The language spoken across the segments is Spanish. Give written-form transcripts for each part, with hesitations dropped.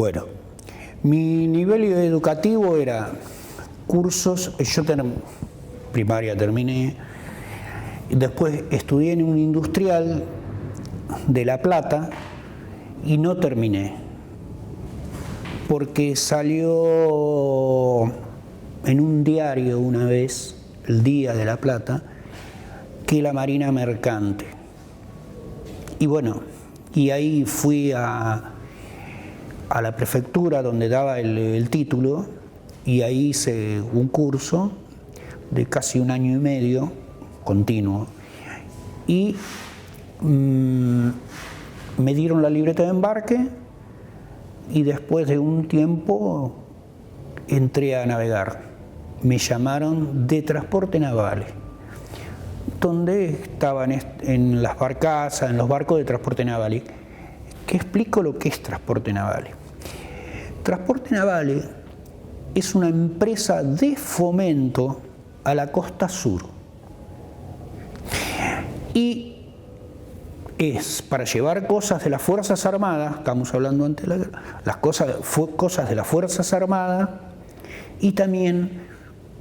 Bueno, mi nivel educativo era cursos, primaria terminé, después estudié en un industrial de La Plata y no terminé, porque salió en un diario una vez, el Día de La Plata, que la Marina Mercante. Y bueno, y ahí fui a la prefectura donde daba el título, y ahí hice un curso de casi 1 año y medio continuo, y me dieron la libreta de embarque, y después de un tiempo entré a navegar. Me llamaron de transporte naval, donde estaban en las barcazas, en los barcos de transporte naval. ¿Qué explico lo que es transporte naval? Transporte naval es una empresa de fomento a la costa sur. Y es para llevar cosas de las Fuerzas Armadas, estamos hablando antes de las cosas de las Fuerzas Armadas, y también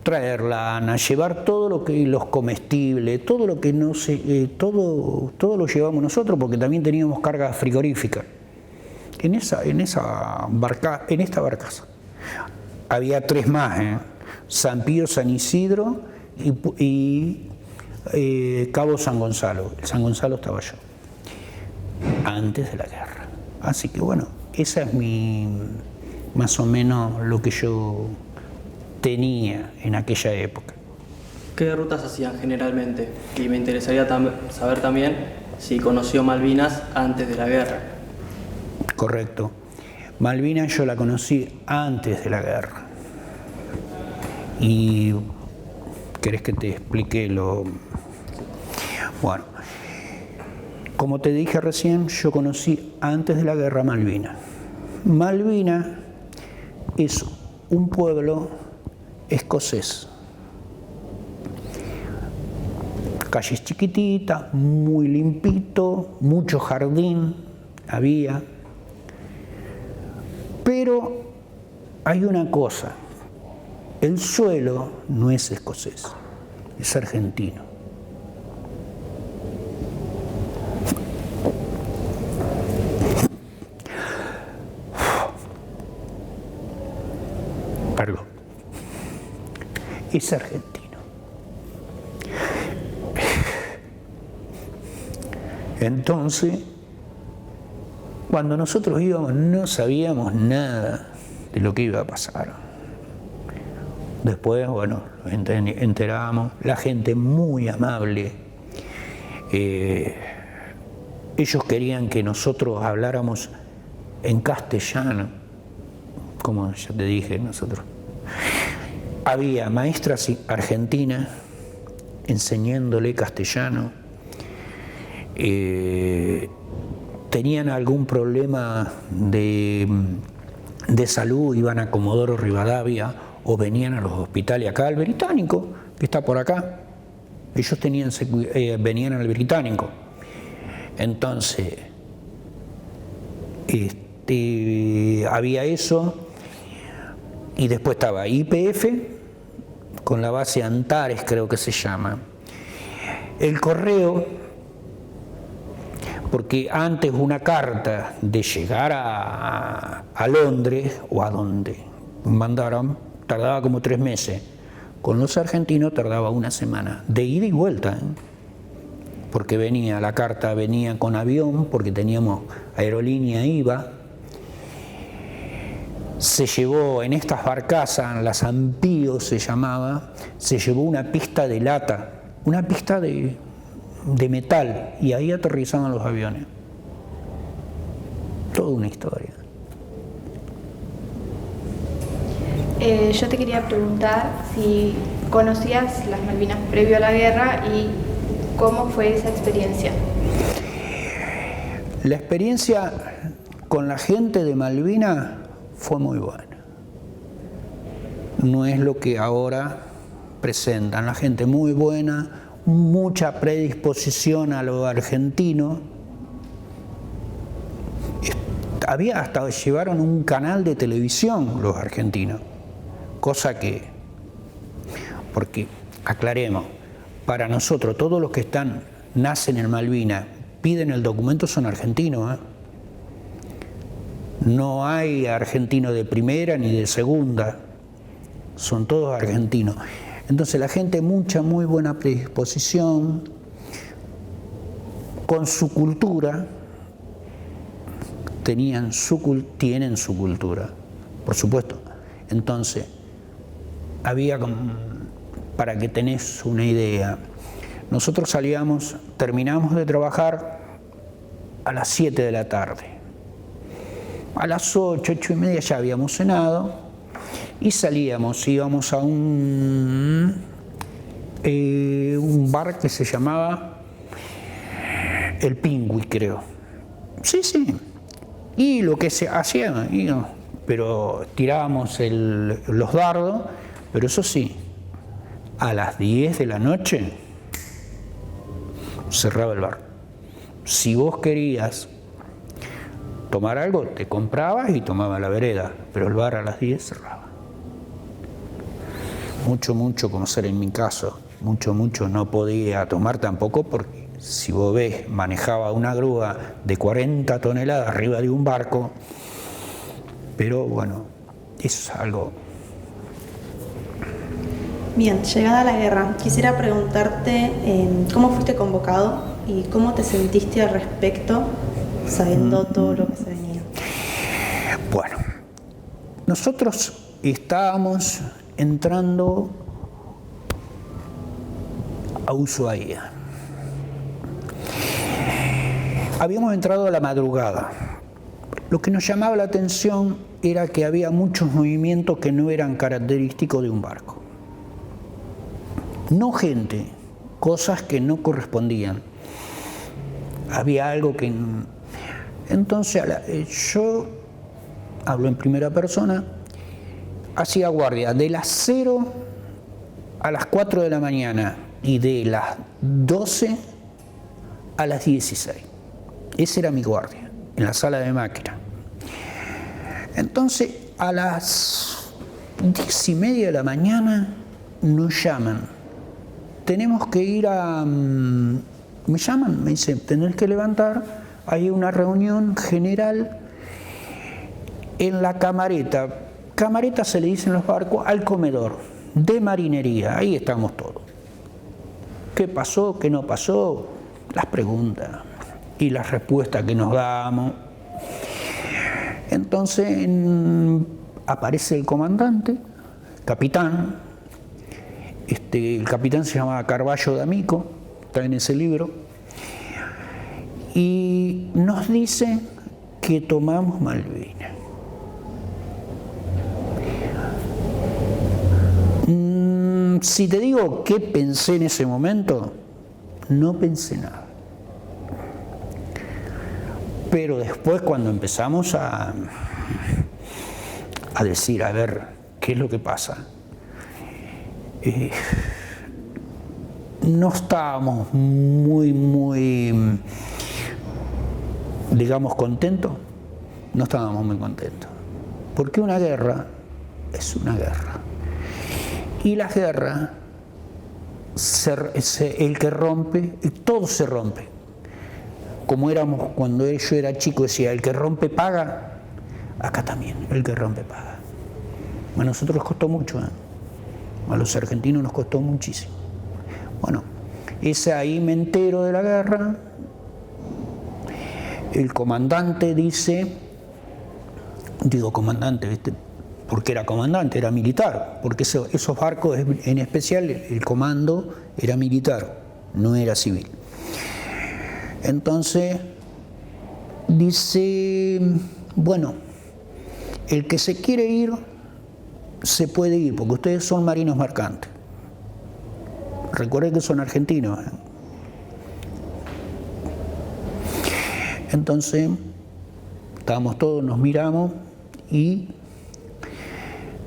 traer lana, llevar todo lo que los comestibles, todo lo que no se, todo lo llevamos nosotros, porque también teníamos carga frigorífica. En esta barcaza había 3 más, San Pío, San Isidro y Cabo San Gonzalo. El San Gonzalo estaba yo, antes de la guerra. Así que bueno, esa es más o menos lo que yo tenía en aquella época. ¿Qué rutas hacían generalmente? Y me interesaría saber también si conoció Malvinas antes de la guerra. Correcto. Malvinas yo la conocí antes de la guerra. ¿Y querés que te explique lo...? Bueno, como te dije recién, yo conocí antes de la guerra Malvinas. Malvinas es un pueblo escocés. Calles chiquititas, muy limpito, mucho jardín había. Pero hay una cosa, el suelo no es escocés, es argentino. Perdón. Es argentino. Entonces, cuando nosotros íbamos no sabíamos nada de lo que iba a pasar. Después, bueno, nos enterábamos, la gente muy amable. Ellos querían que nosotros habláramos en castellano, como ya te dije, nosotros. Había maestras argentinas enseñándole castellano. Tenían algún problema de salud, iban a Comodoro Rivadavia o venían a los hospitales acá al Británico, que está por acá. Ellos venían al Británico. Entonces, había eso, y después estaba YPF, con la base Antares, creo que se llama. El correo, porque antes una carta de llegar a Londres o a donde mandaron, tardaba como 3 meses. Con los argentinos tardaba 1 semana, de ida y vuelta, porque la carta venía con avión, porque teníamos aerolínea IVA. Se llevó en estas barcazas, la San Pío se llamaba, se llevó una pista de lata, una pista de metal, y ahí aterrizaban los aviones. Toda una historia. Yo te quería preguntar si conocías las Malvinas previo a la guerra y cómo fue esa experiencia. La experiencia con la gente de Malvinas fue muy buena. No es lo que ahora presentan. La gente muy buena, mucha predisposición a lo argentino. hasta llevaron un canal de televisión los argentinos, cosa que, porque aclaremos, para nosotros todos los que nacen en Malvinas, piden el documento, son argentinos, ¿eh? No hay argentino de primera ni de segunda, son todos argentinos. Entonces la gente, muy buena predisposición, con su cultura, tienen su cultura, por supuesto. Entonces, había, para que tenés una idea, nosotros terminamos de trabajar a las 7 de la tarde. A las 8, 8:30 ya habíamos cenado y íbamos a un bar que se llamaba El Pingüi, creo. Sí. Y lo que se hacía, pero tirábamos los dardos, pero eso sí, a las 10 de la noche cerraba el bar. Si vos querías tomar algo, te comprabas y tomabas la vereda, pero el bar a las 10 cerraba. Mucho, como ser en mi caso, mucho no podía tomar tampoco, porque si vos ves, manejaba una grúa de 40 toneladas arriba de un barco, pero bueno, eso es algo. Bien, llegada la guerra, quisiera preguntarte cómo fuiste convocado y cómo te sentiste al respecto, sabiendo todo lo que se venía. Bueno, nosotros estábamos entrando a Ushuaia. Habíamos entrado a la madrugada. Lo que nos llamaba la atención era que había muchos movimientos que no eran característicos de un barco. No gente, cosas que no correspondían. Había algo que... Entonces yo hablo en primera persona, hacía guardia de las 0 a las 4 de la mañana y de las 12 a las 16. Esa era mi guardia, en la sala de máquina. Entonces, a las 10:30 de la mañana nos llaman. Tenemos que ir a... Me llaman, me dicen, tenés que levantar, hay una reunión general en la camareta. Camareta se le dice en los barcos al comedor de marinería, ahí estamos todos. ¿Qué pasó? ¿Qué no pasó? Las preguntas y las respuestas que nos damos. Entonces aparece el comandante, capitán. El capitán se llamaba Carballo D'Amico, está en ese libro, y nos dice que tomamos Malvinas. Si te digo qué pensé en ese momento, no pensé nada. Pero después, cuando empezamos a decir, a ver, ¿qué es lo que pasa? No estábamos muy, digamos, contentos. No estábamos muy contentos. Porque una guerra es una guerra. Y la guerra, el que rompe, todo se rompe. Como éramos cuando yo era chico, decía, el que rompe paga. Acá también, el que rompe paga. A nosotros nos costó mucho, ¿eh? A los argentinos nos costó muchísimo. Bueno, ahí me entero de la guerra. El comandante dice, digo comandante, ¿viste? Porque era comandante, era militar, porque esos barcos en especial, el comando era militar, no era civil. Entonces dice, bueno, el que se quiere ir, se puede ir, porque ustedes son marinos mercantes. Recuerden que son argentinos. Entonces, estábamos todos, nos miramos, y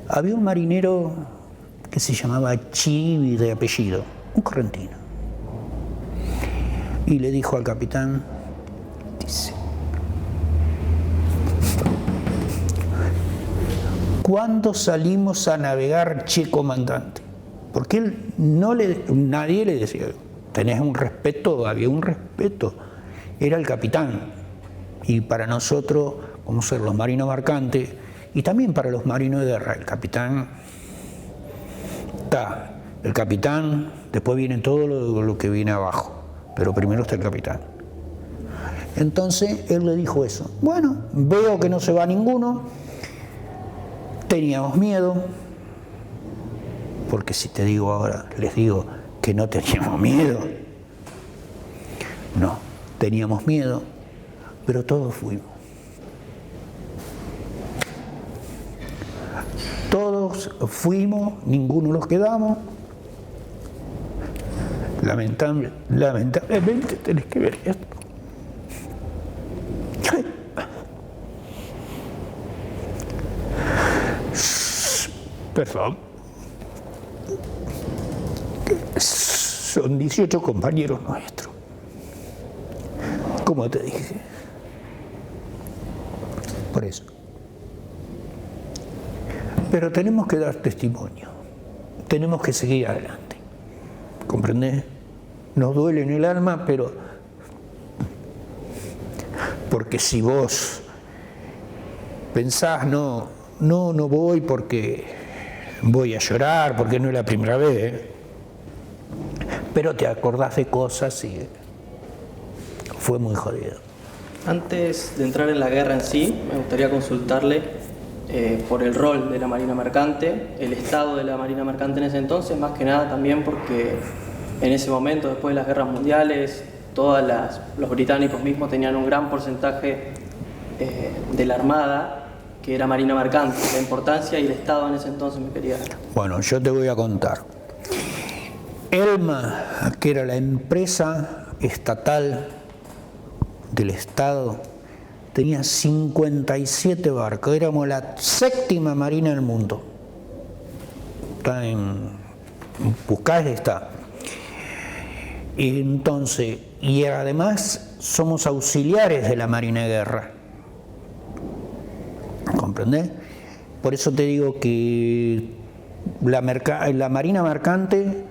había un marinero que se llamaba Chivi de apellido, un correntino. Y le dijo al capitán, dice, ¿cuándo salimos a navegar, che comandante? Porque él nadie le decía, tenés un respeto, había un respeto, era el capitán. Y para nosotros, como ser los marinos mercantes, y también para los marinos de guerra, el capitán está, el capitán, después viene todo lo que viene abajo, pero primero está el capitán. Entonces él le dijo eso. Bueno, veo que no se va ninguno, teníamos miedo, porque si te digo ahora, les digo que no teníamos miedo. No, teníamos miedo, pero todos fuimos. Todos fuimos, ninguno nos quedamos. Lamentablemente tenés que ver esto. Perdón. Son 18 compañeros nuestros. Como te dije. Por eso. Pero tenemos que dar testimonio. Tenemos que seguir adelante. ¿Comprendés? Nos duele en el alma, pero porque si vos pensás, no voy porque voy a llorar, porque no es la primera vez, pero te acordás de cosas y fue muy jodido. Antes de entrar en la guerra en sí, me gustaría consultarle por el rol de la Marina Mercante, el estado de la Marina Mercante en ese entonces, más que nada también porque en ese momento, después de las guerras mundiales, los británicos mismos tenían un gran porcentaje de la Armada que era Marina Mercante. La importancia y el estado en ese entonces me quería... Bueno, yo te voy a contar. ELMA, que era la empresa estatal del Estado, tenía 57 barcos, éramos la 7ª marina del mundo. Está buscás, está. Entonces, y además somos auxiliares de la Marina de Guerra. ¿Comprendés? Por eso te digo que la Marina Mercante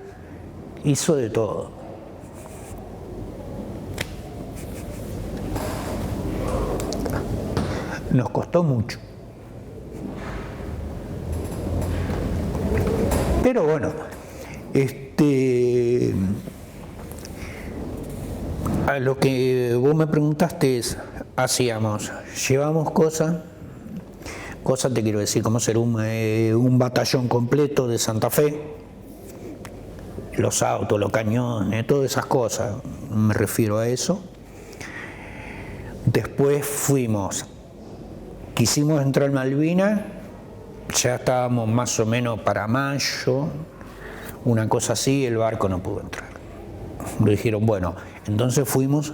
hizo de todo. Nos costó mucho. Pero bueno, a lo que vos me preguntaste es, llevamos cosas te quiero decir, como ser un batallón completo de Santa Fe, los autos, los cañones, todas esas cosas, me refiero a eso. Después quisimos entrar en Malvinas, ya estábamos más o menos para mayo, una cosa así, el barco no pudo entrar. Me dijeron, bueno, entonces fuimos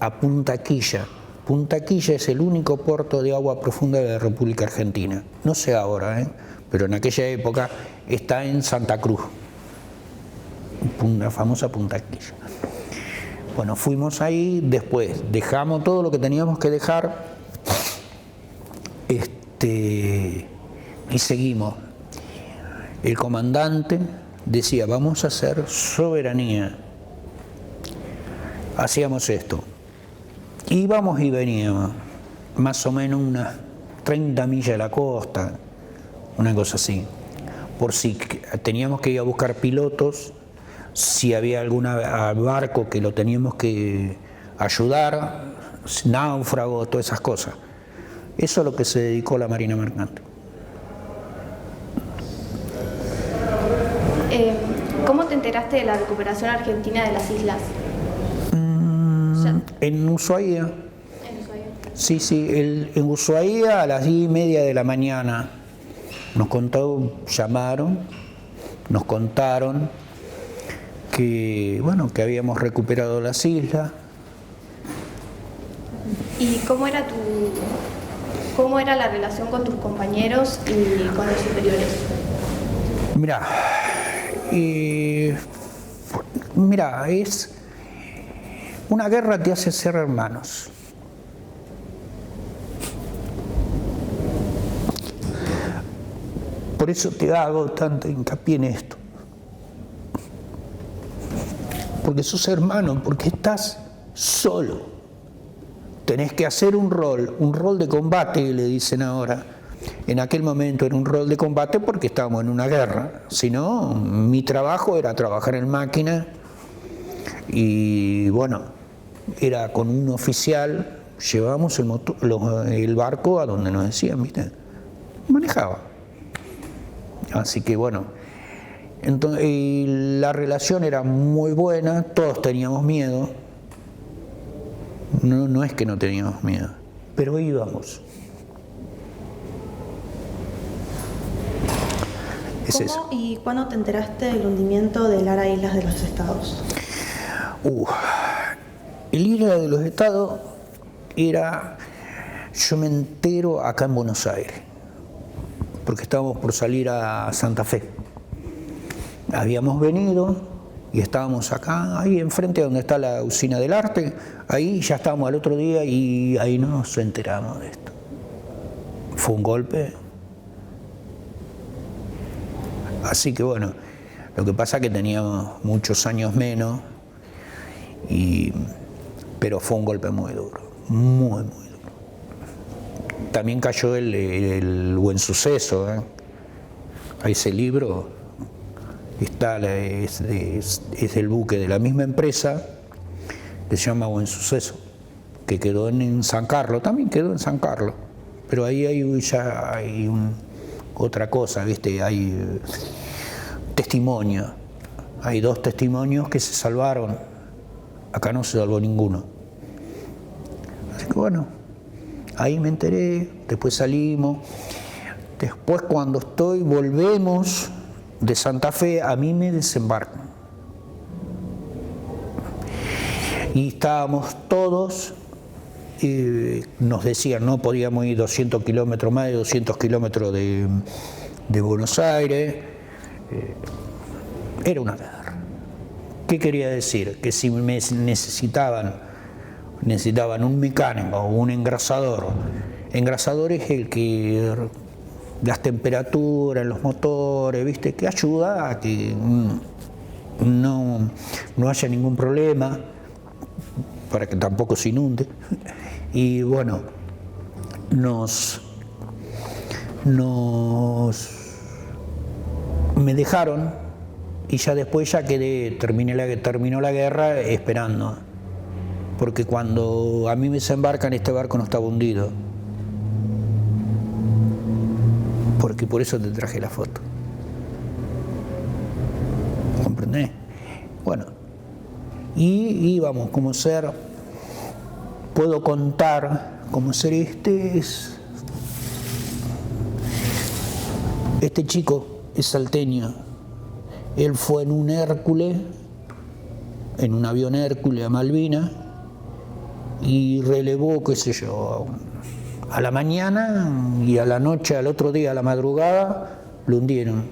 a Punta Quilla. Punta Quilla es el único puerto de agua profunda de la República Argentina. No sé ahora, pero en aquella época está en Santa Cruz, la famosa Punta Quilla. Bueno, fuimos ahí, después dejamos todo lo que teníamos que dejar y seguimos. El comandante decía, vamos a hacer soberanía. Hacíamos esto. Íbamos y veníamos, más o menos unas 30 millas de la costa, una cosa así. Por si teníamos que ir a buscar pilotos, si había algún barco que lo teníamos que ayudar, náufrago, todas esas cosas. Eso es lo que se dedicó la Marina Mercante. ¿Cómo te enteraste de la recuperación argentina de las islas? En Ushuaia. ¿En Ushuaia? Sí, en Ushuaia a las 10:30 de la mañana llamaron, nos contaron que habíamos recuperado las islas. ¿Y cómo era la relación con tus compañeros y con los superiores? Mira, una guerra te hace ser hermanos. Por eso te hago tanto hincapié en esto. Porque sos hermano, porque estás solo. Tenés que hacer un rol de combate, le dicen ahora. En aquel momento era un rol de combate porque estábamos en una guerra. Si no, mi trabajo era trabajar en máquina y bueno, era con un oficial, llevábamos el barco a donde nos decían, ¿viste? Manejaba. Así que bueno, entonces, la relación era muy buena, todos teníamos miedo. No es que no teníamos miedo, pero íbamos. ¿Cómo y cuándo te enteraste del hundimiento del Lara Islas de los Estados? El Isla de los Estados era, yo me entero acá en Buenos Aires, porque estábamos por salir a Santa Fe. Habíamos venido y estábamos acá, ahí enfrente donde está la usina del arte, ahí ya estábamos al otro día y ahí nos enteramos de esto. Fue un golpe. Así que bueno, lo que pasa es que teníamos muchos años menos, pero fue un golpe muy duro, muy duro. También cayó el Buen Suceso, ¿eh? Ese libro está, es del buque de la misma empresa, que se llama Buen Suceso, que quedó en San Carlos, también quedó en San Carlos, pero ahí hay otra cosa, ¿viste? Hay testimonio. Hay 2 testimonios que se salvaron. Acá no se salvó ninguno. Así que bueno, ahí me enteré, después salimos. Después cuando volvemos de Santa Fe, a mí me desembarcan. Y estábamos todos, nos decían, no podíamos ir 200 kilómetros, más de 200 kilómetros de Buenos Aires. Era una guerra. ¿Qué quería decir? Que si necesitaban un mecánico o un engrasador. Engrasador es el que las temperaturas, los motores, ¿viste? Que ayuda a que no haya ningún problema, para que tampoco se inunde. Y bueno, me dejaron y ya después terminó la guerra esperando, porque cuando a mí me desembarcan este barco no estaba hundido, porque por eso te traje la foto. ¿Comprendés? Bueno, y íbamos como ser, puedo contar como ser este chico es salteño. Él fue en un Hércules, en un avión Hércules a Malvinas, y relevó, qué sé yo, a la mañana y a la noche, al otro día, a la madrugada, lo hundieron.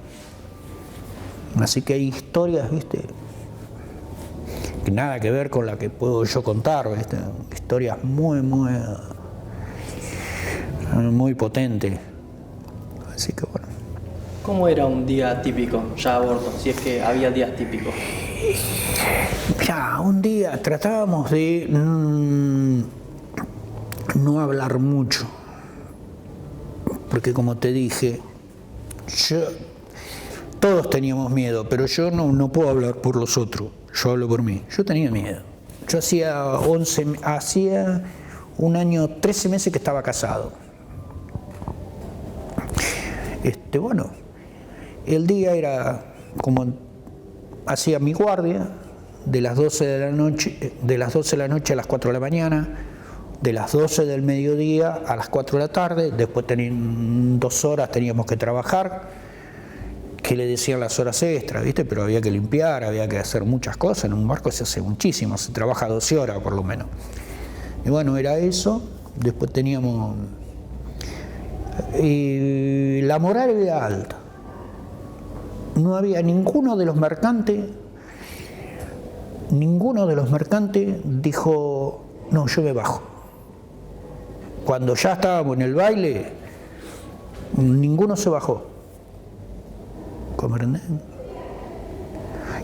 Así que hay historias, ¿viste?, que nada que ver con la que puedo yo contar, ¿viste? Historias muy potentes. Así que bueno. ¿Cómo era un día típico ya a bordo, si es que había días típicos? Mirá, un día tratábamos de no hablar mucho, porque como te dije, todos teníamos miedo, pero yo no puedo hablar por los otros, yo hablo por mí. Yo tenía miedo. Yo hacía 1 año, 13 meses que estaba casado. Bueno, el día era como hacía mi guardia, de las 12 de la noche a las 4 de la mañana, de las 12 del mediodía a las 4 de la tarde, después 2 horas teníamos que trabajar, que le decían las horas extras, ¿viste? Pero había que limpiar, había que hacer muchas cosas, en un barco se hace muchísimo, se trabaja 12 horas por lo menos. Y bueno, era eso, después teníamos... la moral era alta. No había ninguno de los mercantes dijo, no, yo me bajo. Cuando ya estábamos en el baile, ninguno se bajó. ¿comprenden?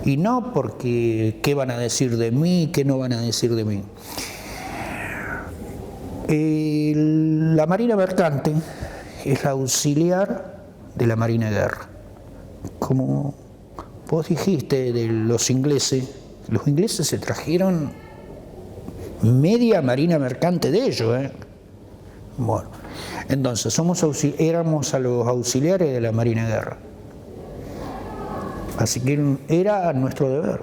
Y no porque qué van a decir de mí, qué no van a decir de mí. La Marina Mercante es la auxiliar de la Marina de Guerra. Como vos dijiste de los ingleses se trajeron media Marina Mercante de ellos, ¿eh? Bueno, entonces éramos a los auxiliares de la Marina de Guerra. Así que era nuestro deber.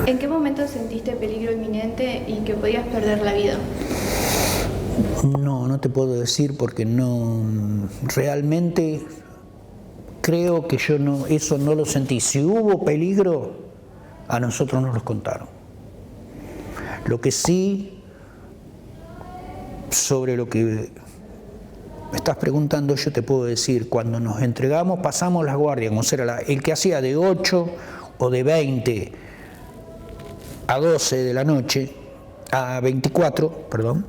¿En qué momento sentiste peligro inminente y que podías perder la vida? No te puedo decir porque no, realmente creo que eso no lo sentí. Si hubo peligro, a nosotros nos los contaron. Lo que sí, sobre lo que me estás preguntando, yo te puedo decir, cuando nos entregamos, pasamos las guardias, como era el que hacía de 8 o de 20 a 12 de la noche, a 24, perdón,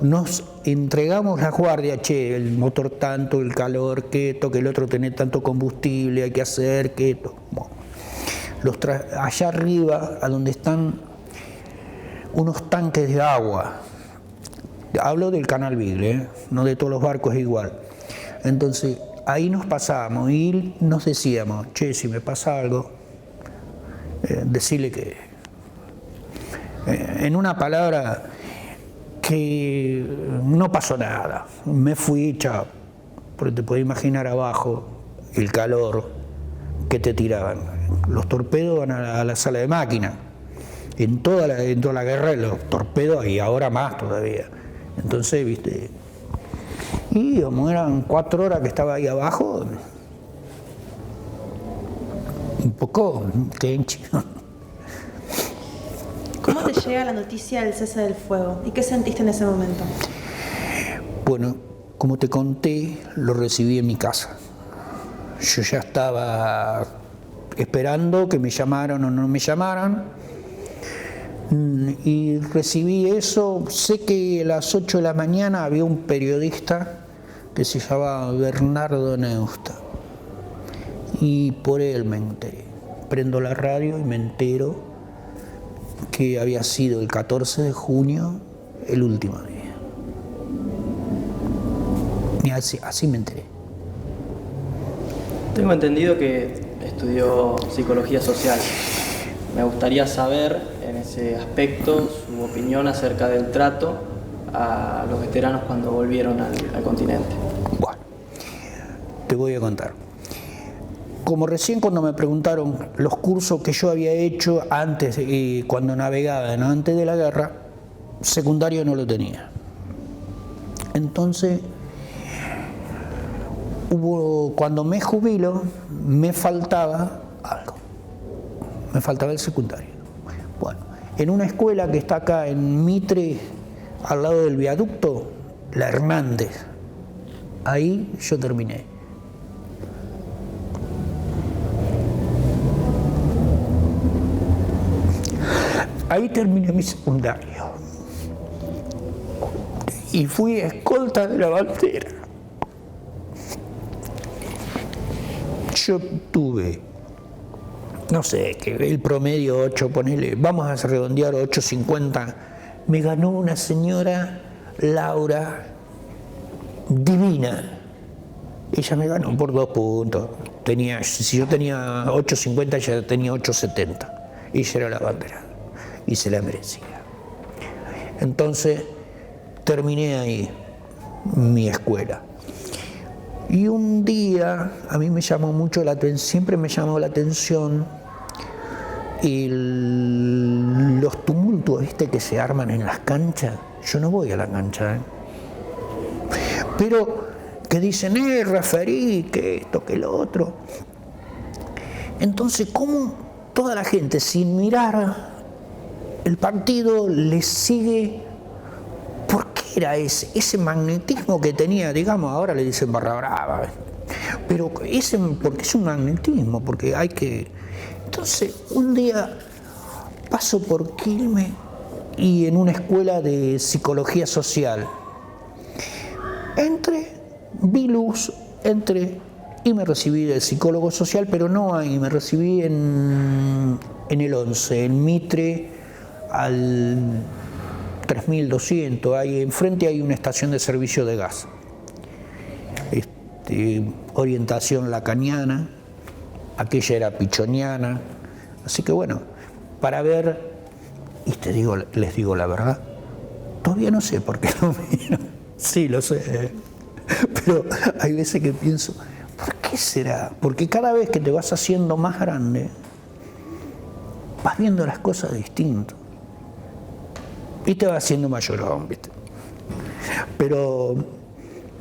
nos entregamos las guardias, el motor tanto, el calor, que esto, que el otro tiene tanto combustible, hay que hacer, que esto. Bueno, allá arriba, a donde están unos tanques de agua, hablo del Canal Beagle, no de todos los barcos es igual. Entonces, ahí nos pasábamos y nos decíamos, si me pasa algo, decirle que, en una palabra, que no pasó nada, me fui, chao, porque te puedes imaginar abajo el calor que te tiraban. Los torpedos van a la sala de máquina, en toda la guerra los torpedos y ahora más todavía. Entonces, viste, y como eran 4 horas que estaba ahí abajo, un poco tencho. ¿Cómo te llega la noticia del cese del fuego? ¿Y qué sentiste en ese momento? Bueno, como te conté, lo recibí en mi casa. Yo ya estaba esperando que me llamaran o no me llamaran. Y recibí eso. Sé que a las 8 de la mañana había un periodista que se llamaba Bernardo Neusta. Y por él me enteré. Prendo la radio y me entero que había sido el 14 de junio el último día. Y así me enteré. Tengo entendido que estudió psicología social. Me gustaría saber, en ese aspecto, su opinión acerca del trato a los veteranos cuando volvieron al continente. Bueno, te voy a contar. Como recién cuando me preguntaron los cursos que yo había hecho antes, cuando navegaba, ¿no? Antes de la guerra, secundario no lo tenía. Entonces, cuando me jubilo, me faltaba algo. Me faltaba el secundario. Bueno, en una escuela que está acá en Mitre, al lado del viaducto, la Hernández, ahí yo terminé. Ahí terminé mi secundario. Y fui escolta de la bandera. Yo tuve, no sé, que el promedio 8, ponele, vamos a redondear 8.50. Me ganó una señora, Laura, divina. Ella me ganó por 2 puntos. Si yo tenía 8.50, ella tenía 8.70. Ella era la bandera. Y se la merecía. Entonces, terminé ahí mi escuela. Y un día, a mí me llamó mucho la atención, siempre me llamó la atención los tumultos que se arman en las canchas. Yo no voy a la cancha, ¿eh? Pero que dicen, referí, que esto, que lo otro. Entonces, ¿cómo toda la gente, sin mirar el partido, le sigue? ¿Por qué era ese magnetismo que tenía? Digamos, ahora le dicen barra brava, pero porque es un magnetismo, porque hay que... Entonces, un día paso por Quilmes y en una escuela de psicología social entré vi luz, entré y me recibí de psicólogo social, pero no ahí, me recibí en el 11, en Mitre, al 3200, ahí enfrente hay una estación de servicio de gas. Orientación lacaniana, aquella era pichoniana, así que bueno, para ver, y les digo la verdad, todavía no sé por qué no vino, sí lo sé, pero hay veces que pienso, ¿por qué será? Porque cada vez que te vas haciendo más grande, vas viendo las cosas distintas y te vas haciendo mayorón, ¿viste? Pero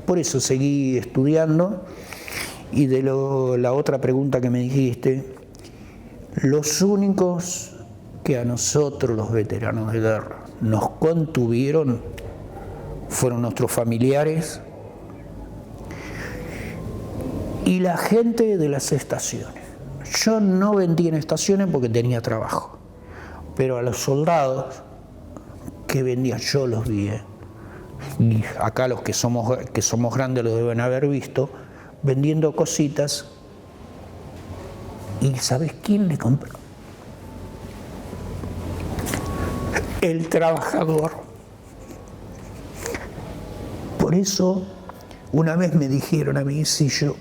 por eso seguí estudiando. Y de la otra pregunta que me dijiste, los únicos que a nosotros los veteranos de guerra nos contuvieron fueron nuestros familiares y la gente de las estaciones. Yo no vendí en estaciones porque tenía trabajo, pero a los soldados que vendían yo los vi. Y acá los que somos grandes lo deben haber visto, vendiendo cositas. ¿Y sabes quién le compró? El trabajador. Por eso, una vez me dijeron a mí si yo,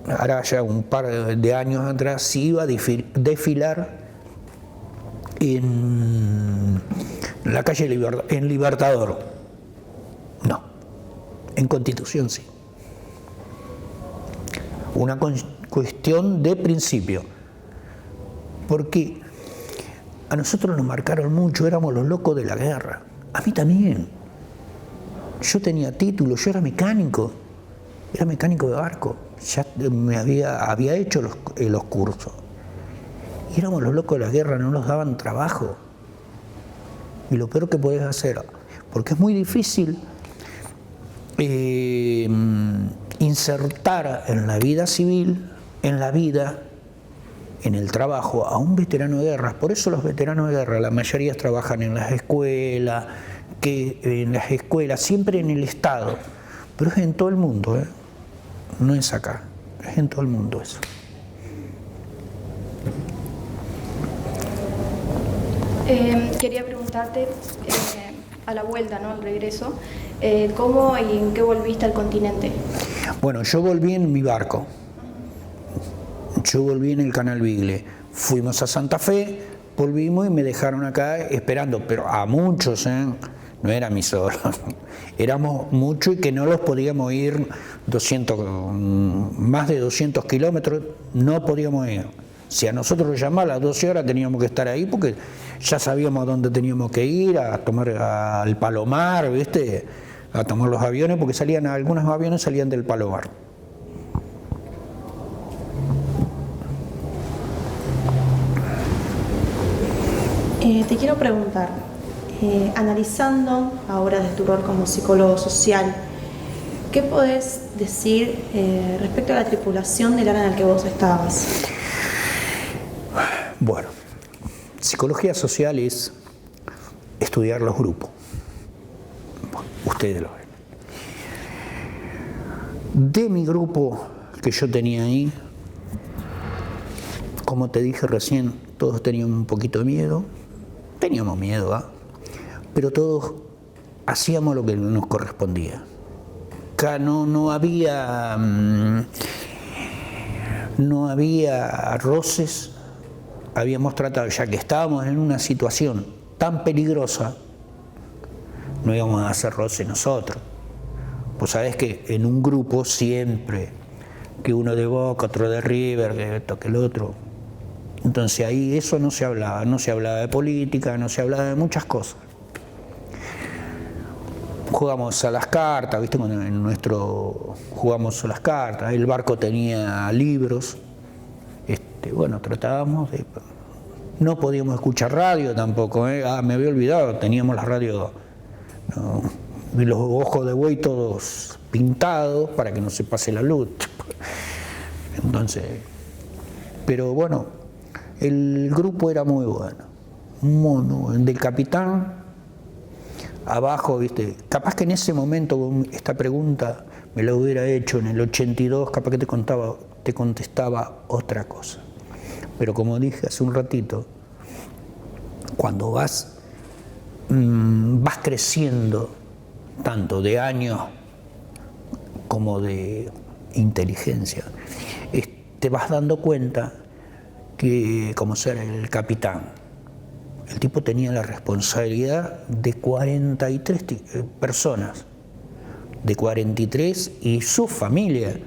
hará ya un par de años atrás, si iba a desfilar en la calle en Libertador. No, en Constitución sí. Una cuestión de principio, porque a nosotros nos marcaron mucho, éramos los locos de la guerra, a mí también. Yo tenía título, yo era mecánico de barco, ya había hecho los cursos. Y éramos los locos de la guerra, no nos daban trabajo. Y lo peor que podés hacer, porque es muy difícil insertar en la vida civil, en el trabajo, a un veterano de guerra. Por eso los veteranos de guerra, la mayoría trabajan en las escuelas, siempre en el Estado, pero es en todo el mundo, no es acá, es en todo el mundo eso. Quería preguntarte, a la vuelta, ¿no? Al regreso, ¿cómo y en qué volviste al continente? Bueno, yo volví en mi barco. Yo volví en el Canal Bigle. Fuimos a Santa Fe, volvimos y me dejaron acá esperando, pero a muchos, no era mi solo. Éramos muchos y que no los podíamos ir más de 200 kilómetros, no podíamos ir. Si a nosotros nos llamaban a las 12 horas teníamos que estar ahí porque ya sabíamos a dónde teníamos que ir, a tomar al Palomar, ¿viste? A tomar los aviones, porque algunos aviones salían del Palomar. Te quiero preguntar, analizando ahora desde tu rol como psicólogo social, ¿qué podés decir respecto a la tripulación del área en el que vos estabas? Bueno, psicología social es estudiar los grupos. Ustedes lo ven. De mi grupo que yo tenía ahí, como te dije recién, todos teníamos un poquito de miedo. Teníamos miedo, pero todos hacíamos lo que nos correspondía. Acá no había roces. Habíamos tratado, ya que estábamos en una situación tan peligrosa, no íbamos a hacer roce nosotros. Pues sabés que en un grupo siempre, que uno de Boca, otro de River, que esto, que el otro. Entonces ahí eso no se hablaba de política, no se hablaba de muchas cosas. Jugamos a las cartas, ¿viste? Jugamos a las cartas, el barco tenía libros. Bueno, tratábamos de... No podíamos escuchar radio tampoco, me había olvidado, teníamos la radio, los ojos de buey todos pintados para que no se pase la luz. Entonces, pero bueno, el grupo era muy bueno, del capitán abajo, ¿viste? Capaz que en ese momento esta pregunta me lo hubiera hecho en el 82, capaz que te contestaba otra cosa. Pero como dije hace un ratito, cuando vas creciendo, tanto de años como de inteligencia, te vas dando cuenta que, como ser el capitán, el tipo tenía la responsabilidad de 43 personas, de 43 y su familia.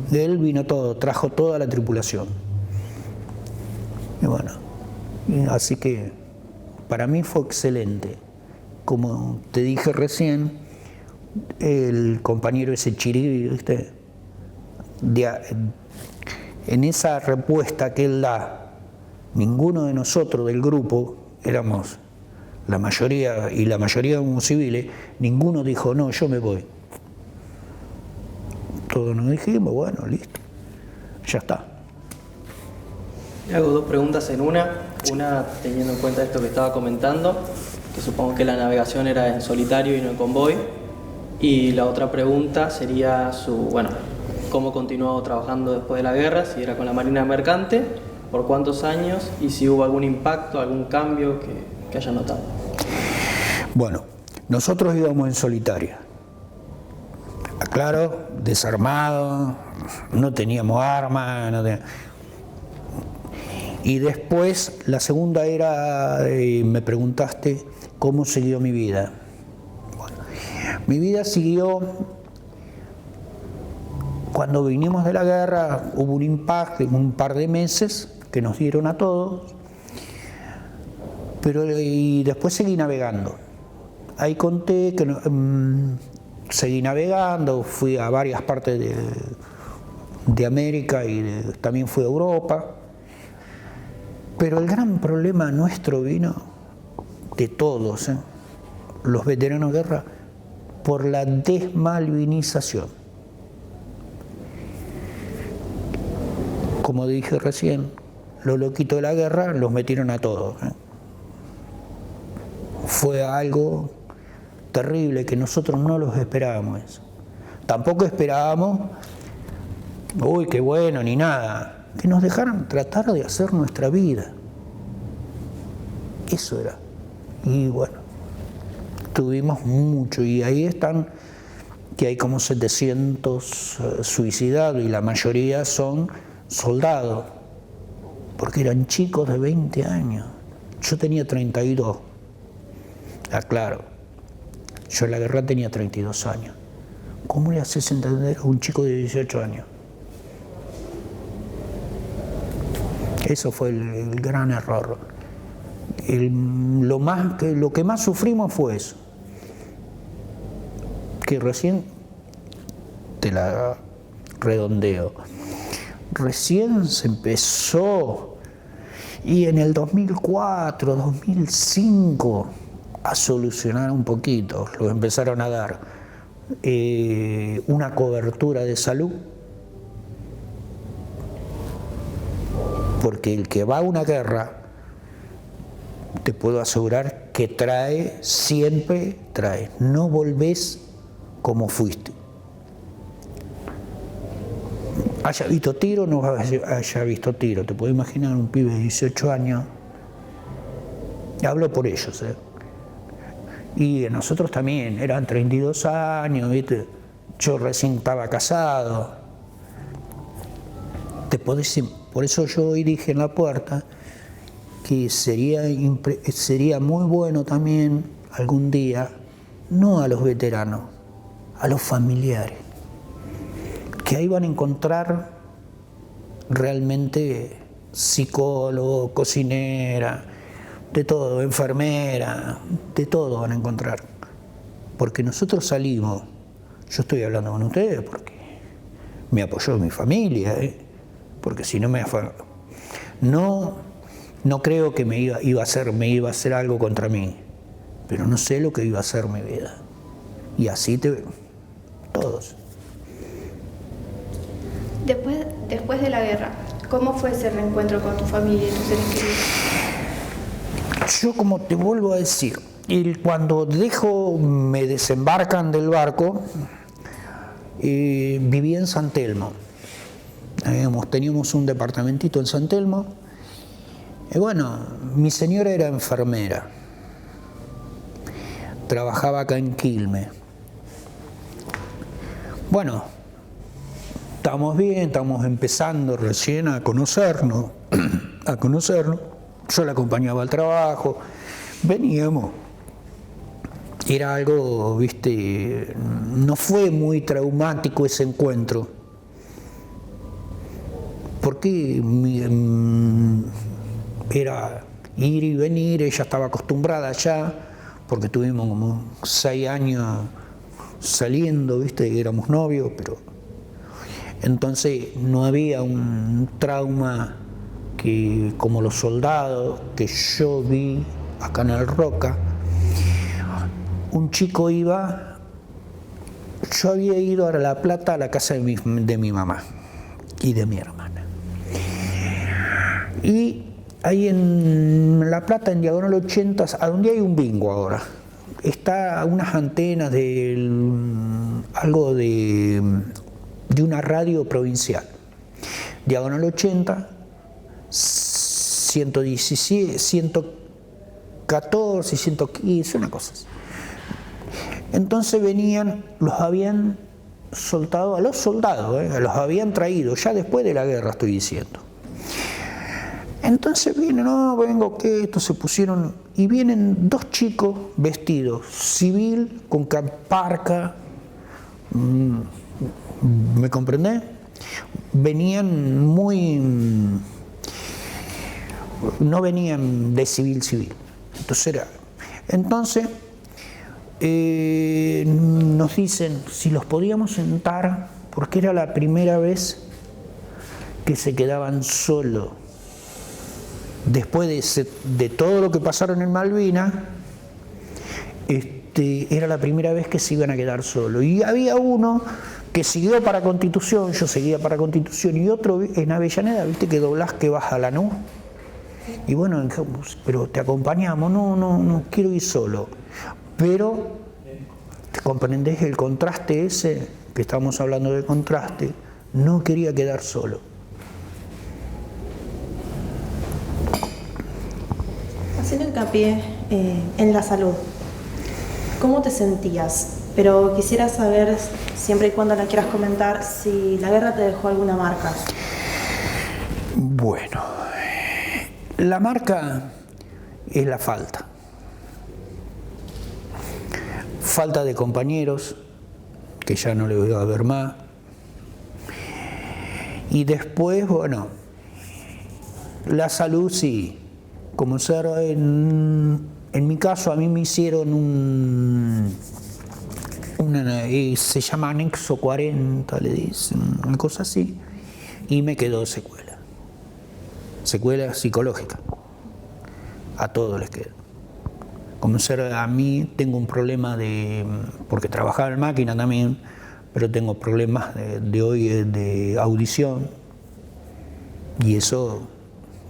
De él vino todo, trajo toda la tripulación. Y bueno, así que para mí fue excelente. Como te dije recién, el compañero ese Chiribi, ¿viste? En esa respuesta que él da, ninguno de nosotros del grupo, éramos la mayoría, y la mayoría como civiles, ninguno dijo, no, yo me voy. Todos nos dijimos, bueno, listo, ya está. Le hago dos preguntas en una teniendo en cuenta esto que estaba comentando, que supongo que la navegación era en solitario y no en convoy, y la otra pregunta sería cómo continuó trabajando después de la guerra, si era con la Marina Mercante, por cuántos años y si hubo algún impacto, algún cambio que haya notado. Bueno, nosotros íbamos en solitaria. Claro, desarmados, no teníamos armas, Y después, la segunda era, me preguntaste, ¿cómo siguió mi vida? Bueno, mi vida siguió, cuando vinimos de la guerra, hubo un impacto en un par de meses que nos dieron a todos, y después seguí navegando. Ahí conté que seguí navegando, fui a varias partes de América y también fui a Europa. Pero el gran problema nuestro vino, de todos, los veteranos de guerra, por la desmalvinización. Como dije recién, los loquitos de la guerra los metieron a todos. Fue algo terrible que nosotros no los esperábamos eso. Tampoco esperábamos, uy, qué bueno, ni nada. Que nos dejaran tratar de hacer nuestra vida. Eso era. Y bueno, tuvimos mucho, y ahí están, que hay como 700 suicidados, y la mayoría son soldados, porque eran chicos de 20 años. Yo tenía 32. Claro, yo en la guerra tenía 32 años. ¿Cómo le haces entender a un chico de 18 años? Eso fue el gran error. Lo que más sufrimos fue eso. Que recién, te la redondeo, recién se empezó, y en el 2004, 2005, a solucionar un poquito. Lo empezaron a dar una cobertura de salud. Porque el que va a una guerra, te puedo asegurar que siempre trae. No volvés como fuiste. Haya visto tiro o no haya visto tiro. Te puedo imaginar un pibe de 18 años. Hablo por ellos. Y nosotros también, eran 32 años, ¿viste? Yo recién estaba casado. Por eso yo hoy dije en la puerta que sería muy bueno también algún día, no a los veteranos, a los familiares, que ahí van a encontrar realmente psicólogo, cocinera, de todo, enfermera, de todo van a encontrar. Porque nosotros salimos, yo estoy hablando con ustedes porque me apoyó mi familia, porque si no no creo que me iba a hacer algo contra mí, pero no sé lo que iba a hacer mi vida. Y así todos. Después de la guerra, ¿cómo fue ese reencuentro con tu familia y tus seres queridos? Yo, como te vuelvo a decir, cuando me desembarcan del barco, vivía en San Telmo. Teníamos un departamentito en San Telmo. Y bueno, mi señora era enfermera. Trabajaba acá en Quilmes. Bueno, estábamos bien, estábamos empezando recién a conocernos. Yo la acompañaba al trabajo, veníamos. Era algo, viste, no fue muy traumático ese encuentro. Porque era ir y venir, ella estaba acostumbrada ya, porque tuvimos como 6 años saliendo, viste, éramos novios, pero entonces no había un trauma que como los soldados que yo vi acá en el Roca. Un chico iba, yo había ido a La Plata a la casa de mi mamá y de mi hermana. Y ahí en La Plata, en Diagonal 80, a donde hay un bingo ahora, está unas antenas de algo de una radio provincial. Diagonal 80, 117, 114, 115, una cosa así. Entonces venían, los habían soltado a los soldados, los habían traído, ya después de la guerra estoy diciendo. Entonces vienen, no, vengo, que esto se pusieron, y vienen 2 chicos vestidos civil, con parca, ¿me comprendés? Venían muy, no venían de civil. Entonces nos dicen si los podíamos sentar, porque era la primera vez que se quedaban solos. Después de todo lo que pasaron en Malvinas, era la primera vez que se iban a quedar solos. Y había uno que siguió para Constitución, yo seguía para Constitución, y otro en Avellaneda, viste que doblás que vas a Lanús. Y bueno, dijimos, pero te acompañamos, no quiero ir solo. Pero, ¿te comprendés el contraste ese? Que estamos hablando de contraste, no quería quedar solo. Haciendo hincapié en la salud, ¿cómo te sentías? Pero quisiera saber, siempre y cuando la quieras comentar, si la guerra te dejó alguna marca. Bueno, la marca es la falta. Falta de compañeros, que ya no le voy a ver más. Y después, bueno, la salud sí. Como ser, en mi caso, a mí me hicieron se llama anexo 40, le dicen, una cosa así, y me quedó secuela psicológica, a todos les quedó. Como ser, a mí tengo un problema porque trabajaba en máquina también, pero tengo problemas de audición, y eso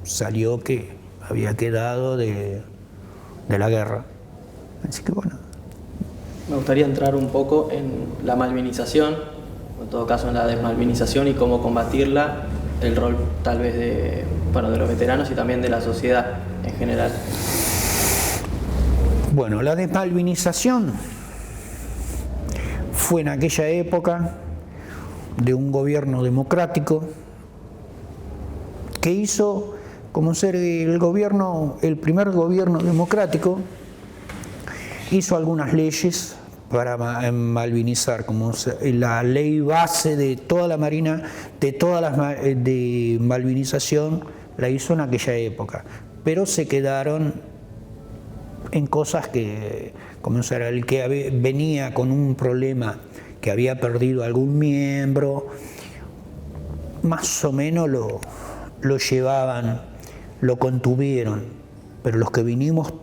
salió que había quedado de la guerra. Así que bueno. Me gustaría entrar un poco en la malvinización, en todo caso en la desmalvinización y cómo combatirla, el rol tal vez de los veteranos y también de la sociedad en general. Bueno, la desmalvinización fue en aquella época de un gobierno democrático que hizo, como ser el primer gobierno democrático, hizo algunas leyes para malvinizar, como la ley base de toda la Marina, de malvinización, la hizo en aquella época, pero se quedaron en cosas que, como el que venía con un problema, que había perdido algún miembro, más o menos lo llevaban, lo contuvieron, pero los que vinimos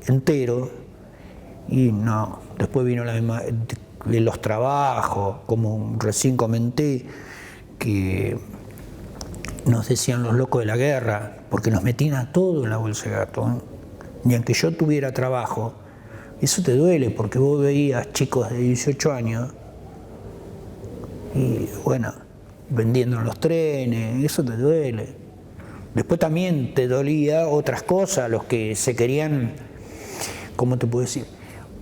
enteros, y no, después vino de los trabajos, como recién comenté, que nos decían los locos de la guerra, porque nos metían a todo en la bolsa de gato, ¿eh? Ni aunque yo tuviera trabajo, eso te duele, porque vos veías chicos de 18 años y bueno, vendiendo en los trenes, eso te duele. Después también te dolía otras cosas, los que se querían, ¿cómo te puedo decir?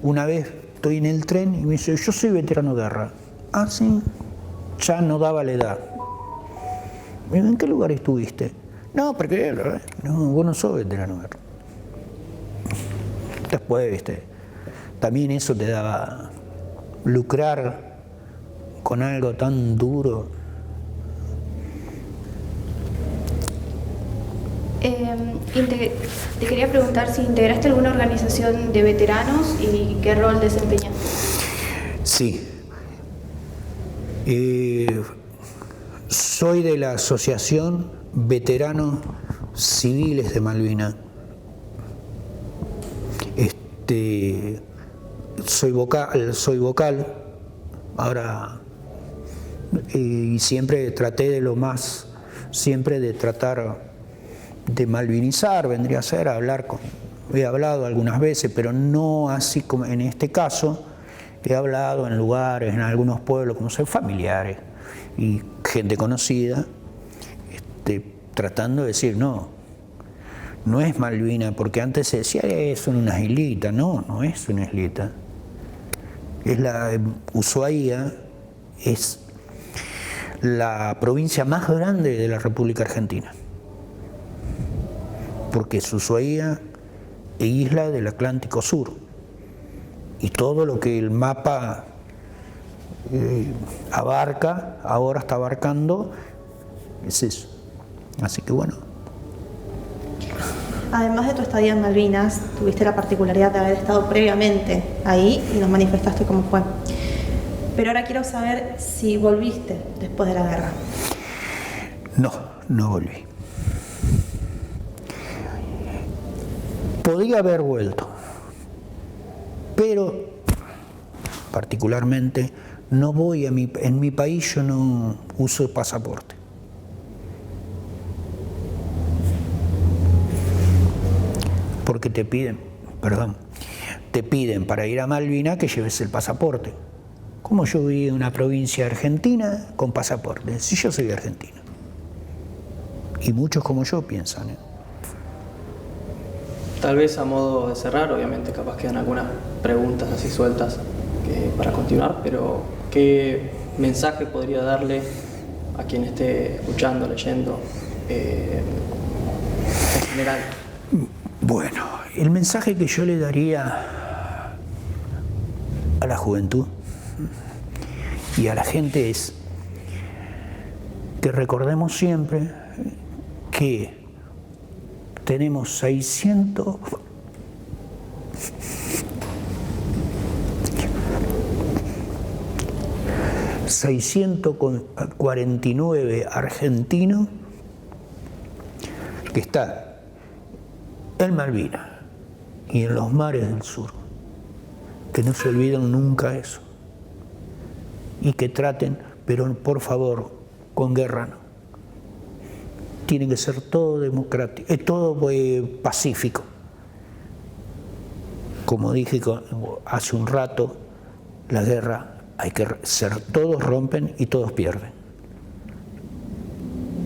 Una vez estoy en el tren y me dice, yo soy veterano de guerra. Ah, sí, ya no daba la edad. ¿En qué lugar estuviste? No, porque no, vos no sos veterano de guerra. Después, viste, también eso te daba lucrar con algo tan duro. Te quería preguntar si integraste alguna organización de veteranos y qué rol desempeñas. Sí. Soy de la Asociación Veteranos Civiles de Malvinas. Soy vocal, ahora, y siempre traté de tratar de malvinizar, vendría a ser, he hablado algunas veces, pero no así como en este caso. He hablado en lugares, en algunos pueblos, como son familiares y gente conocida, tratando de decir, no es Malvina, porque antes se decía, son unas islitas. No es una islita. Ushuaia es la provincia más grande de la República Argentina, porque es Ushuaia e isla del Atlántico Sur. Y todo lo que el mapa abarca, ahora está abarcando, es eso. Así que bueno. Además de tu estadía en Malvinas, tuviste la particularidad de haber estado previamente ahí y nos manifestaste cómo fue. Pero ahora quiero saber si volviste después de la guerra. No volví. Podía haber vuelto, pero particularmente no voy en mi país, yo no uso pasaporte. Porque te piden para ir a Malvinas que lleves el pasaporte. ¿Cómo yo viví en una provincia argentina con pasaporte? Si yo soy argentino. Y muchos como yo piensan, Tal vez a modo de cerrar, obviamente capaz quedan algunas preguntas así sueltas para continuar, pero ¿qué mensaje podría darle a quien esté escuchando, leyendo, en general? Bueno, el mensaje que yo le daría a la juventud y a la gente es que recordemos siempre que tenemos 649 argentinos que están en Malvinas y en los mares del sur, que no se olviden nunca eso y que traten, pero por favor, con guerra no. Tiene que ser todo democrático, todo pacífico. Como dije hace un rato, la guerra hay que ser, todos rompen y todos pierden.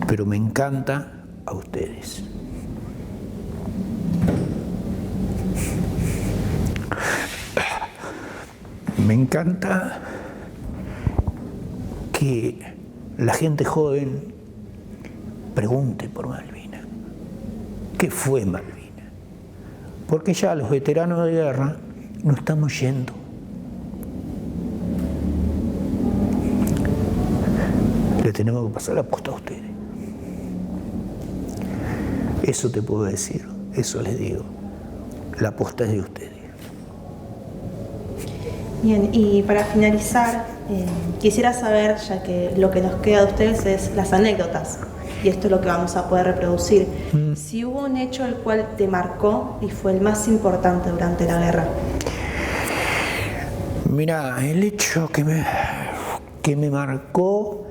Pero me encanta a ustedes. Me encanta que la gente joven pregunte por Malvinas. ¿Qué fue Malvinas? Porque ya los veteranos de guerra no estamos yendo. Le tenemos que pasar la posta a ustedes. Eso te puedo decir, eso les digo. La posta es de ustedes. Bien, y para finalizar, quisiera saber, ya que lo que nos queda de ustedes es las anécdotas, y esto es lo que vamos a poder reproducir, si hubo un hecho el cual te marcó y fue el más importante durante la guerra. Mira, el hecho que me marcó,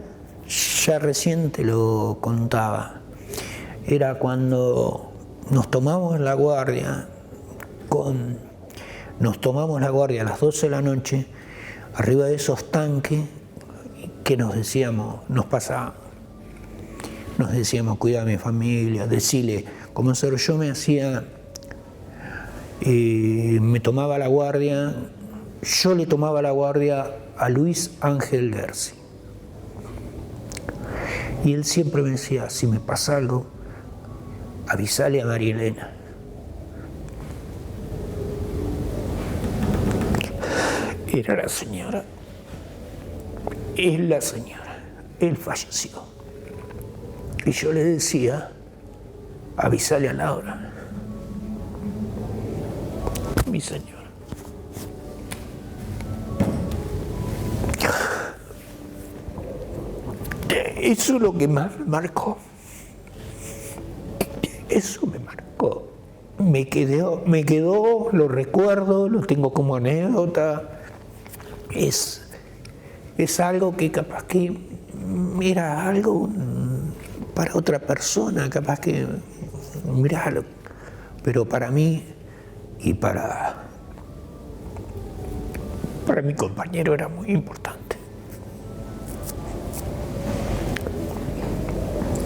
ya recién te lo contaba, era cuando nos tomamos la guardia a las 12 de la noche, arriba de esos tanques que nos decíamos, nos decíamos, cuida a mi familia, decirle, como ser yo me hacía, me tomaba la guardia, yo le tomaba la guardia a Luis Ángel Gersi. Y él siempre me decía, si me pasa algo, avisale a María Elena. Era la señora, es la señora, él falleció. Y yo le decía, avisale a Laura, mi señora. Eso es lo que más me marcó. Eso me marcó. Me quedó, lo recuerdo, lo tengo como anécdota. Es algo que capaz que era algo para otra persona, capaz que, mirá, pero para mí y para mi compañero era muy importante.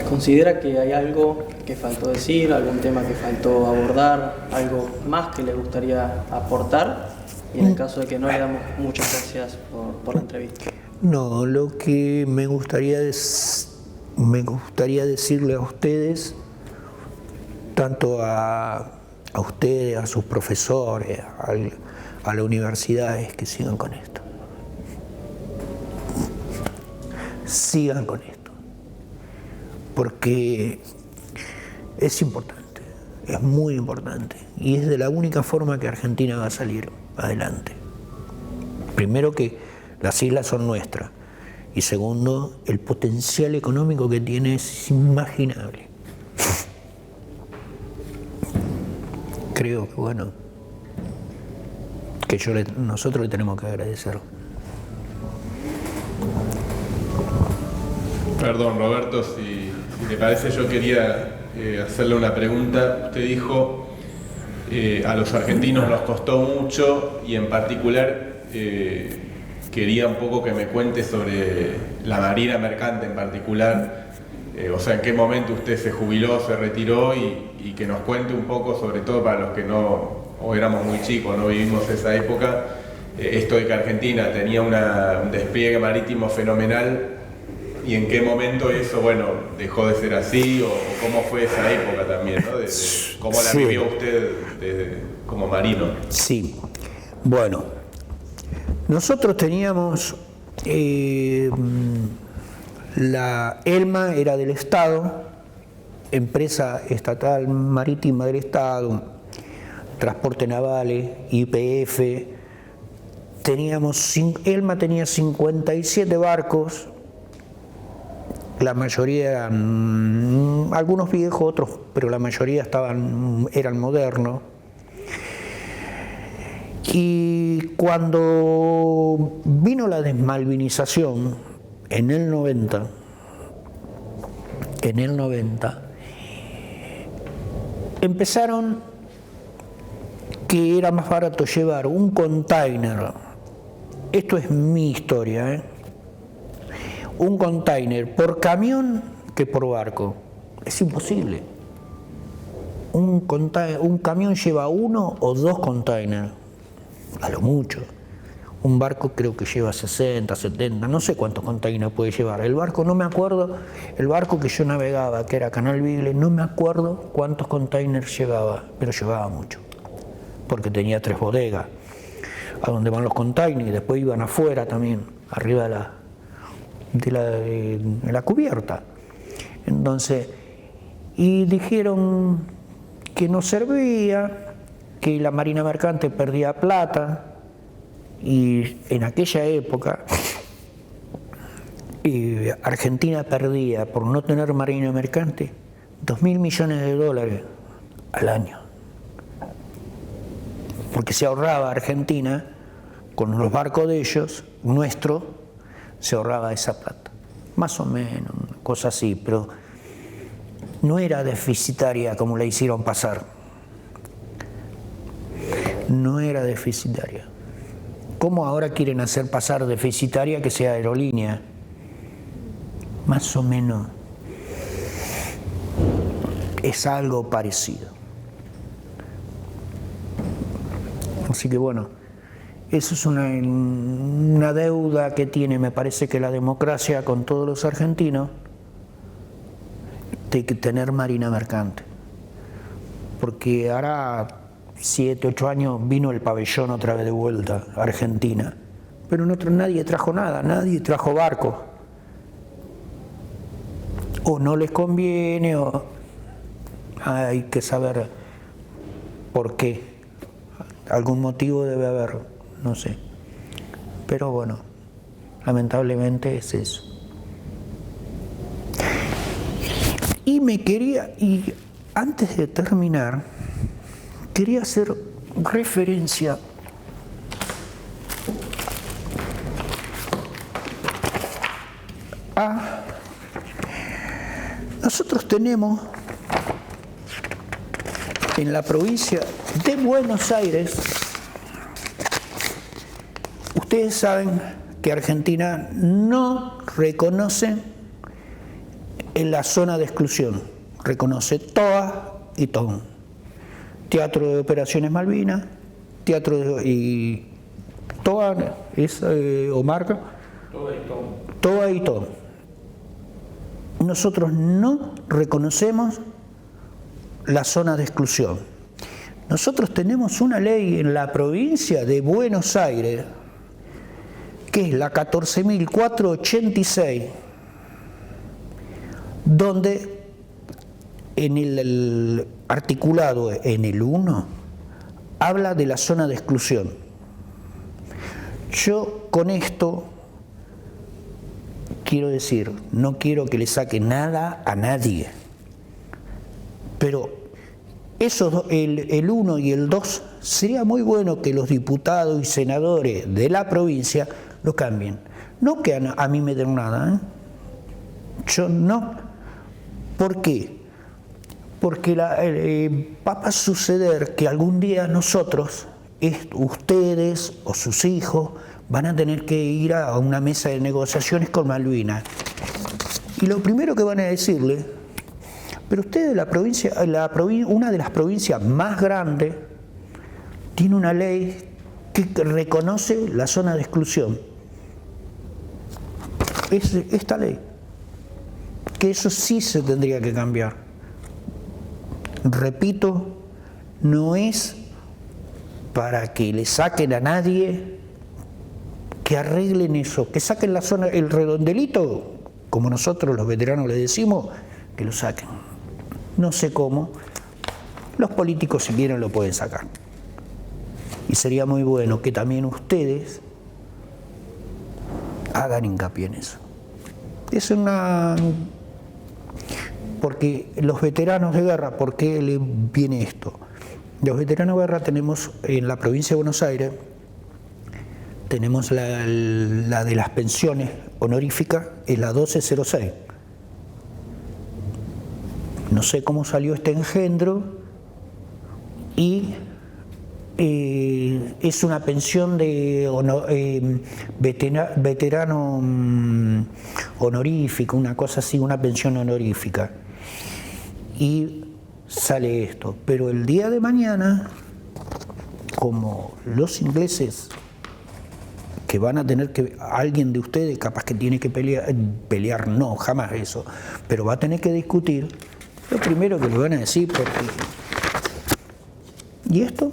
¿Considera que hay algo que faltó decir, algún tema que faltó abordar, algo más que le gustaría aportar? Y en el caso de que no le damos, muchas gracias por la entrevista. No, lo que me gustaría decirle a ustedes, tanto a ustedes, a sus profesores, a la universidad, es que sigan con esto. Sigan con esto. Porque es importante, es muy importante. Y es de la única forma que Argentina va a salir adelante. Primero, que las islas son nuestras. Y segundo, el potencial económico que tiene es inimaginable. Creo que, bueno, que nosotros le tenemos que agradecer. Perdón, Roberto, si te parece, yo quería hacerle una pregunta. Usted dijo, a los argentinos nos costó mucho, y en particular quería un poco que me cuente sobre la Marina Mercante en particular, o sea, en qué momento usted se jubiló, se retiró, y que nos cuente un poco, sobre todo para los que no, o éramos muy chicos, no vivimos esa época, esto de que Argentina tenía un despliegue marítimo fenomenal, y en qué momento eso, bueno, dejó de ser así, o cómo fue esa época también, ¿no? ¿Cómo la vivió usted como marino? Sí, bueno, nosotros teníamos, la ELMA era del Estado, empresa estatal marítima del Estado, Transporte Navales, YPF, ELMA tenía 57 barcos, la mayoría eran, algunos viejos, otros, pero la mayoría eran modernos. Y cuando vino la desmalvinización en el 90, empezaron que era más barato llevar un container, esto es mi historia, un container por camión que por barco. Es imposible. Un camión lleva 1 o 2 containers, a lo mucho. Un barco creo que lleva 60, 70, no sé cuántos containers puede llevar. El barco, no me acuerdo, el barco que yo navegaba, que era Canal Vigle, no me acuerdo cuántos containers llevaba, pero llevaba mucho, porque tenía 3 bodegas, a donde van los containers, y después iban afuera también, arriba de la cubierta. Entonces, y dijeron que no servía, que la Marina Mercante perdía plata, y en aquella época Argentina perdía, por no tener Marina Mercante, $2.000 millones al año, porque se ahorraba Argentina con los barcos de ellos, nuestro, se ahorraba esa plata, más o menos, cosa así, pero no era deficitaria como la hicieron pasar. No era deficitaria. ¿Cómo ahora quieren hacer pasar deficitaria que sea aerolínea? más o menos es algo parecido. Así que bueno, eso es una deuda que tiene, me parece, que la democracia con todos los argentinos, de que tener marina mercante. Porque ahora 7, 8 años vino el pabellón otra vez de vuelta a Argentina, pero nadie trajo nada, nadie trajo barcos. O no les conviene, o hay que saber por qué. Algún motivo debe haber, no sé. Pero bueno, lamentablemente es eso. Y antes de terminar, quería hacer referencia a... Nosotros tenemos en la provincia de Buenos Aires, ustedes saben que Argentina no reconoce en la zona de exclusión, reconoce TOA y TOM. Teatro de Operaciones Malvinas, y TOA es Omar. TOA y TOM. Nosotros no reconocemos la zona de exclusión. Nosotros tenemos una ley en la provincia de Buenos Aires, que es la 14.486, donde en el articulado en el 1 habla de la zona de exclusión. Yo con esto quiero decir, no quiero que le saque nada a nadie, pero el 1 y el 2 sería muy bueno que los diputados y senadores de la provincia lo cambien. No que a mí me den nada, ¿eh? Yo no. ¿Por qué? Porque va a suceder que algún día nosotros, ustedes o sus hijos, van a tener que ir a una mesa de negociaciones con Malvinas. Y lo primero que van a decirle, pero ustedes, una de las provincias más grandes, tiene una ley que reconoce la zona de exclusión. Es esta ley. Que eso sí se tendría que cambiar. Repito, no es para que le saquen a nadie, que arreglen eso, que saquen la zona, el redondelito, como nosotros los veteranos le decimos, que lo saquen. No sé cómo, los políticos si quieren lo pueden sacar. Y sería muy bueno que también ustedes hagan hincapié en eso. Es porque los veteranos de guerra, ¿por qué le viene esto? Los veteranos de guerra tenemos en la provincia de Buenos Aires, tenemos la de las pensiones honoríficas, es la 1206. No sé cómo salió este engendro y es una pensión de veterano honorífico, una cosa así, una pensión honorífica. Y sale esto. Pero el día de mañana, como los ingleses, que van a tener que, alguien de ustedes capaz que tiene que pelear no, jamás eso, pero va a tener que discutir, lo primero que le van a decir, porque... ¿Y esto?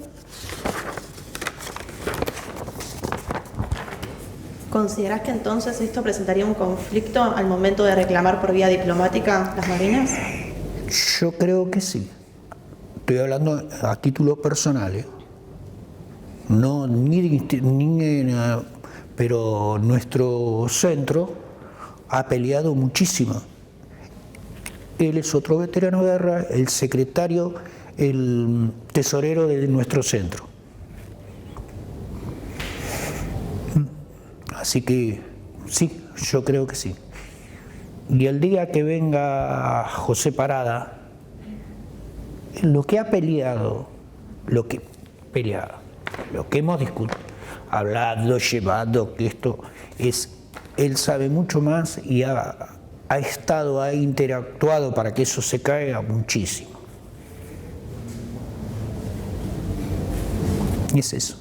¿Considerás que entonces esto presentaría un conflicto al momento de reclamar por vía diplomática las Malvinas? Yo creo que sí. Estoy hablando a título personal, no pero nuestro centro ha peleado muchísimo. Él es otro veterano de guerra, el secretario, el tesorero de nuestro centro. Así que sí, yo creo que sí. Y el día que venga José Parada, lo que ha peleado, lo que hemos discutido, hablado, llevado, que esto es, él sabe mucho más y ha ha interactuado para que eso se caiga muchísimo. Y es eso.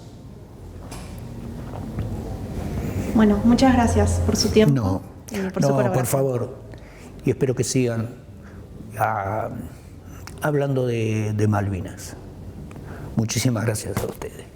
Bueno, muchas gracias por su tiempo. No, y por su no, colaboración. por favor. Y espero que sigan hablando de Malvinas. Muchísimas gracias a ustedes.